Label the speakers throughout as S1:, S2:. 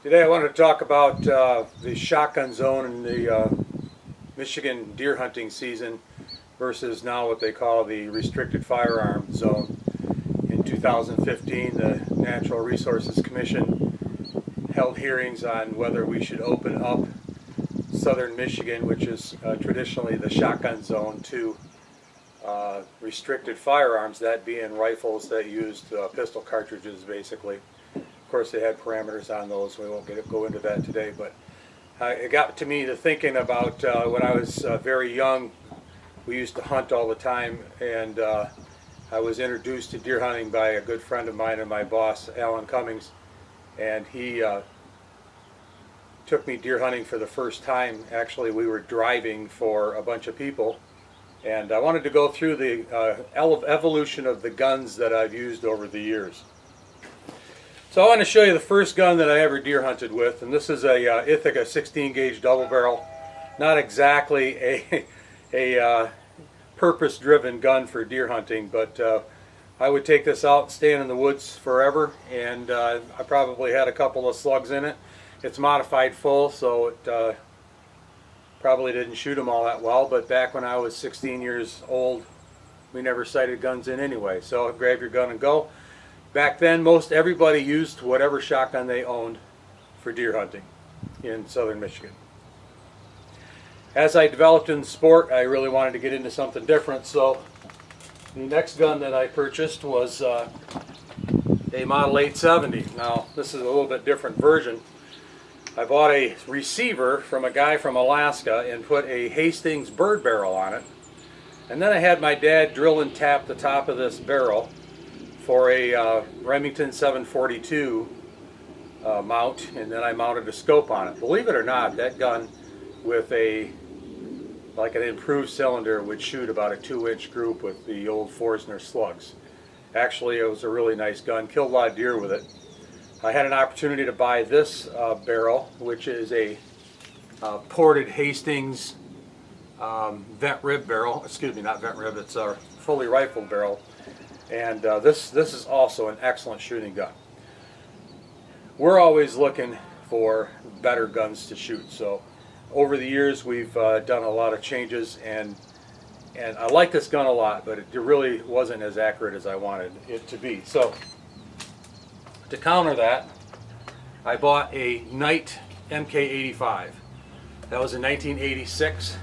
S1: Today I wanted to talk about the shotgun zone in the Michigan deer hunting season versus now what they call the restricted firearm zone. In 2015, the Natural Resources Commission held hearings on whether we should open up southern Michigan, which is traditionally the shotgun zone, to restricted firearms, that being rifles that used pistol cartridges basically. Of course, they had parameters on those. We won't go into that today, but it got to me to thinking about when I was very young. We used to hunt all the time, and I was introduced to deer hunting by a good friend of mine and my boss, Alan Cummings, and he took me deer hunting for the first time. Actually, we were driving for a bunch of people, and I wanted to go through the evolution of the guns that I've used over the years. So I want to show you the first gun that I ever deer hunted with, and this is a Ethica 16 gauge double barrel. Not exactly a purpose-driven gun for deer hunting, but I would take this out and stand in the woods forever, and I probably had a couple of slugs in it. It's modified full, so it probably didn't shoot them all that well, but back when I was 16 years old, we never sighted guns in anyway, so grab your gun and go. Back then, most everybody used whatever shotgun they owned for deer hunting in southern Michigan. As I developed in the sport, I really wanted to get into something different, so the next gun that I purchased was a Model 870. Now, this is a little bit different version. I bought a receiver from a guy from Alaska and put a Hastings bird barrel on it. And then I had my dad drill and tap the top of this barrel for a Remington 742 mount, and then I mounted a scope on it. Believe it or not, that gun with like an improved cylinder would shoot about a 2-inch group with the old Forsner slugs. Actually, it was a really nice gun, killed a lot of deer with it. I had an opportunity to buy this barrel, which is a ported Hastings vent rib barrel. Excuse me, not vent rib, it's a fully rifled barrel. And this is also an excellent shooting gun. We're always looking for better guns to shoot. So over the years we've done a lot of changes, and I like this gun a lot, but it really wasn't as accurate as I wanted it to be. So to counter that, I bought a Knight MK85. That was in 1986.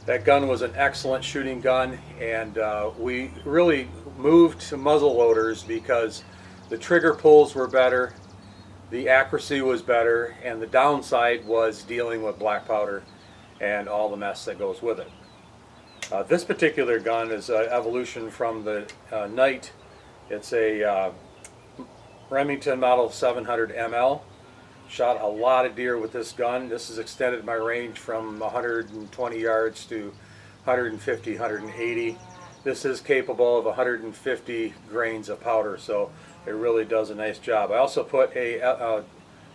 S1: That gun was an excellent shooting gun, and we really moved to muzzle loaders because the trigger pulls were better, the accuracy was better, and the downside was dealing with black powder and all the mess that goes with it. This particular gun is an evolution from the Knight. It's a Remington Model 700 ML. Shot a lot of deer with this gun. This has extended my range from 120 yards to 150, 180. This is capable of 150 grains of powder, so it really does a nice job. I also put a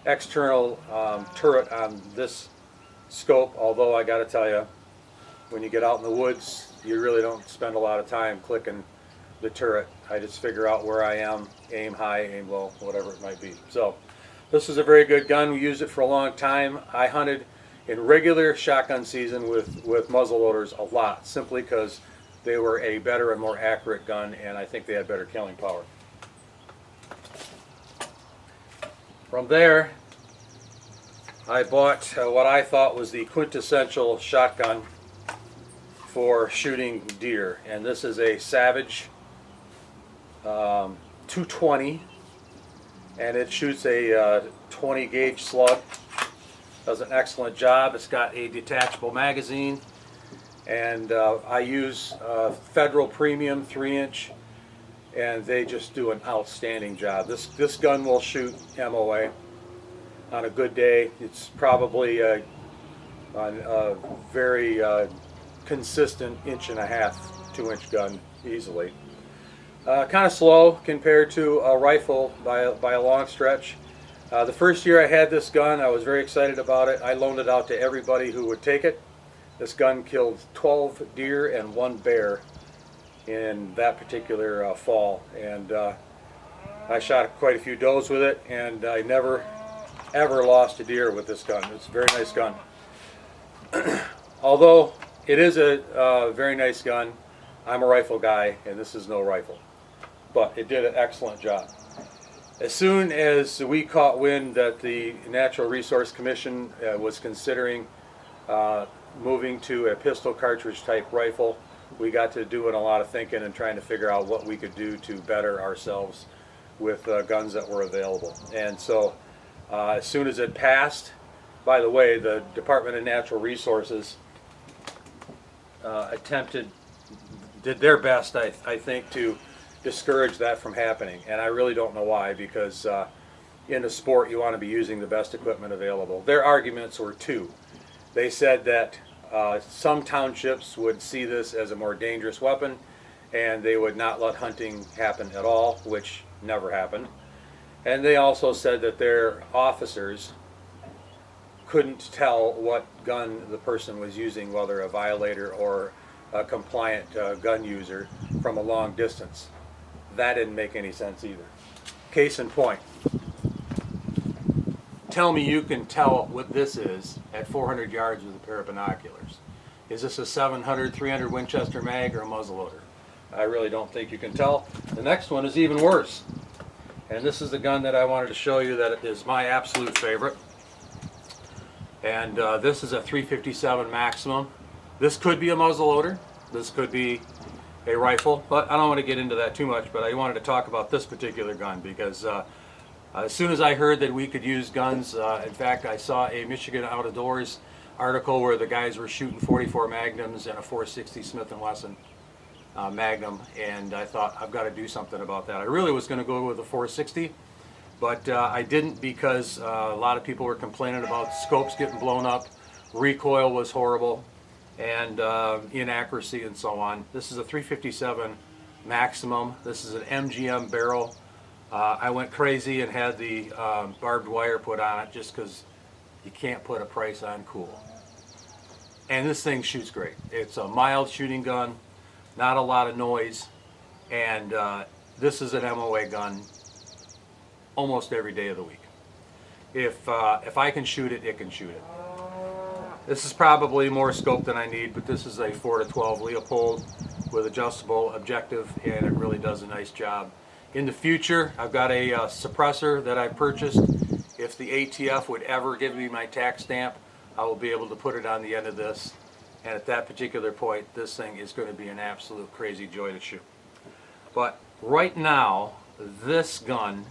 S1: external turret on this scope, although I got to tell you, when you get out in the woods, you really don't spend a lot of time clicking the turret. I just figure out where I am, aim high, aim low, whatever it might be. So this is a very good gun. We used it for a long time. I hunted in regular shotgun season with muzzle loaders a lot, simply because they were a better and more accurate gun, and I think they had better killing power. From there, I bought what I thought was the quintessential shotgun for shooting deer, and this is a Savage 220, and it shoots a 20 gauge slug. Does an excellent job. It's got a detachable magazine, and I use Federal Premium 3-inch, and they just do an outstanding job. This gun will shoot MOA on a good day. It's probably a very consistent 1.5-inch, 2-inch gun easily. Kind of slow compared to a rifle by a long stretch. The first year I had this gun, I was very excited about it. I loaned it out to everybody who would take it. This gun killed 12 deer and 1 bear in that particular fall, and I shot quite a few does with it, and I never ever lost a deer with this gun. It's a very nice gun. Although it is a very nice gun, I'm a rifle guy and this is no rifle. But it did an excellent job. As soon as we caught wind that the Natural Resource Commission was considering moving to a pistol cartridge type rifle, we got to doing a lot of thinking and trying to figure out what we could do to better ourselves with guns that were available. And so as soon as it passed, by the way, the Department of Natural Resources did their best, I think, to discourage that from happening. And I really don't know why, because in a sport you want to be using the best equipment available. Their arguments were two. They said that some townships would see this as a more dangerous weapon and they would not let hunting happen at all, which never happened. And they also said that their officers couldn't tell what gun the person was using, whether a violator or a compliant gun user, from a long distance. That didn't make any sense either. Case in point, tell me you can tell what this is at 400 yards with a pair of binoculars. Is this a 700, 300 Winchester mag or a muzzleloader? I really don't think you can tell. The next one is even worse. And this is the gun that I wanted to show you that is my absolute favorite. And this is a 357 Maximum. This could be a muzzleloader. This could be a rifle, but I don't want to get into that too much, but I wanted to talk about this particular gun because as soon as I heard that we could use guns, in fact I saw a Michigan Out of Doors article where the guys were shooting 44 Magnums and a 460 Smith & Wesson Magnum, and I thought I've got to do something about that. I really was going to go with a 460, but I didn't, because a lot of people were complaining about scopes getting blown up, recoil was horrible, and inaccuracy and so on. This is a 357 Maximum. This is an MGM barrel. I went crazy and had the barbed wire put on it just because you can't put a price on cool. And this thing shoots great. It's a mild shooting gun, not a lot of noise, and this is an MOA gun almost every day of the week. If I can shoot it, it can shoot it. This is probably more scope than I need, but this is a 4-12 Leopold with adjustable objective, and it really does a nice job. In the future, I've got a suppressor that I purchased. If the ATF would ever give me my tax stamp, I will be able to put it on the end of this, and at that particular point, this thing is going to be an absolute crazy joy to shoot. But right now, this gun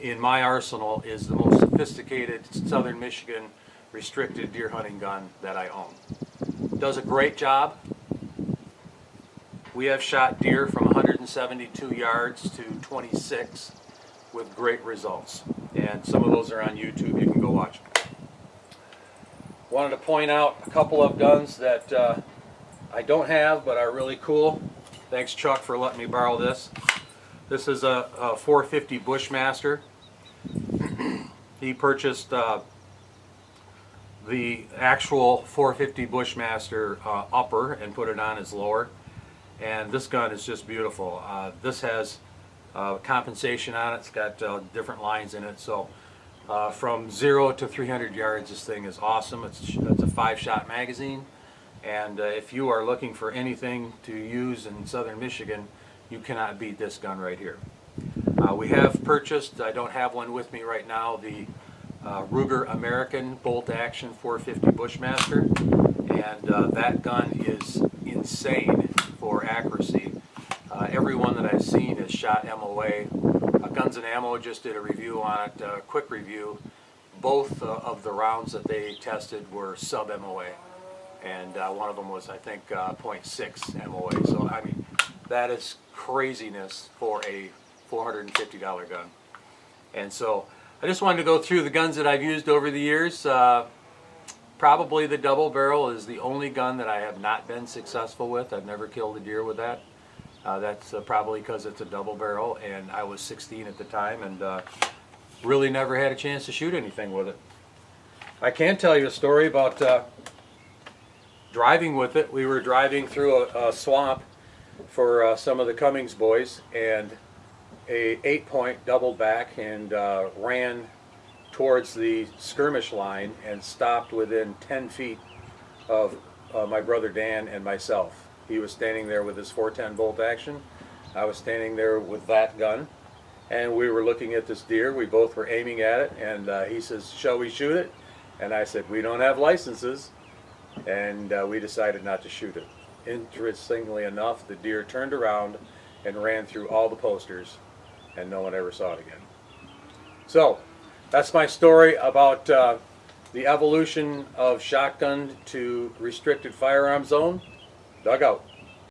S1: in my arsenal is the most sophisticated Southern Michigan restricted deer hunting gun that I own. Does a great job. We have shot deer from 172 yards to 26 with great results, and some of those are on YouTube. You can go watch them. Wanted to point out a couple of guns that I don't have but are really cool. Thanks, Chuck, for letting me borrow this. This is a 450 Bushmaster. He purchased the actual 450 Bushmaster upper and put it on his lower, and this gun is just beautiful. This has compensation on it. It's got different lines in it, so from 0 to 300 yards this thing is awesome. It's a 5-shot magazine, and if you are looking for anything to use in Southern Michigan, you cannot beat this gun right here. We have purchased, I don't have one with me right now, the Ruger American bolt action 450 Bushmaster, and that gun is insane for accuracy. Everyone that I've seen has shot MOA. Guns and Ammo just did a review on it, a quick review. Both of the rounds that they tested were sub MOA, and one of them was, I think, 0.6 MOA. So I mean, that is craziness for a $450 gun. And so I just wanted to go through the guns that I've used over the years. Probably the double barrel is the only gun that I have not been successful with. I've never killed a deer with that. That's probably because it's a double barrel, and I was 16 at the time, and really never had a chance to shoot anything with it. I can tell you a story about driving with it. We were driving through a swamp for some of the Cummings boys, and a 8-point doubled back and ran towards the skirmish line and stopped within 10 feet of my brother Dan and myself. He was standing there with his 410 bolt action. I was standing there with that gun, and we were looking at this deer. We both were aiming at it, and he says, "Shall we shoot it?" And I said, "We don't have licenses," and we decided not to shoot it. Interestingly enough, the deer turned around and ran through all the posters, and no one ever saw it again. So that's my story about the evolution of shotgun to restricted firearm zone. Dug out.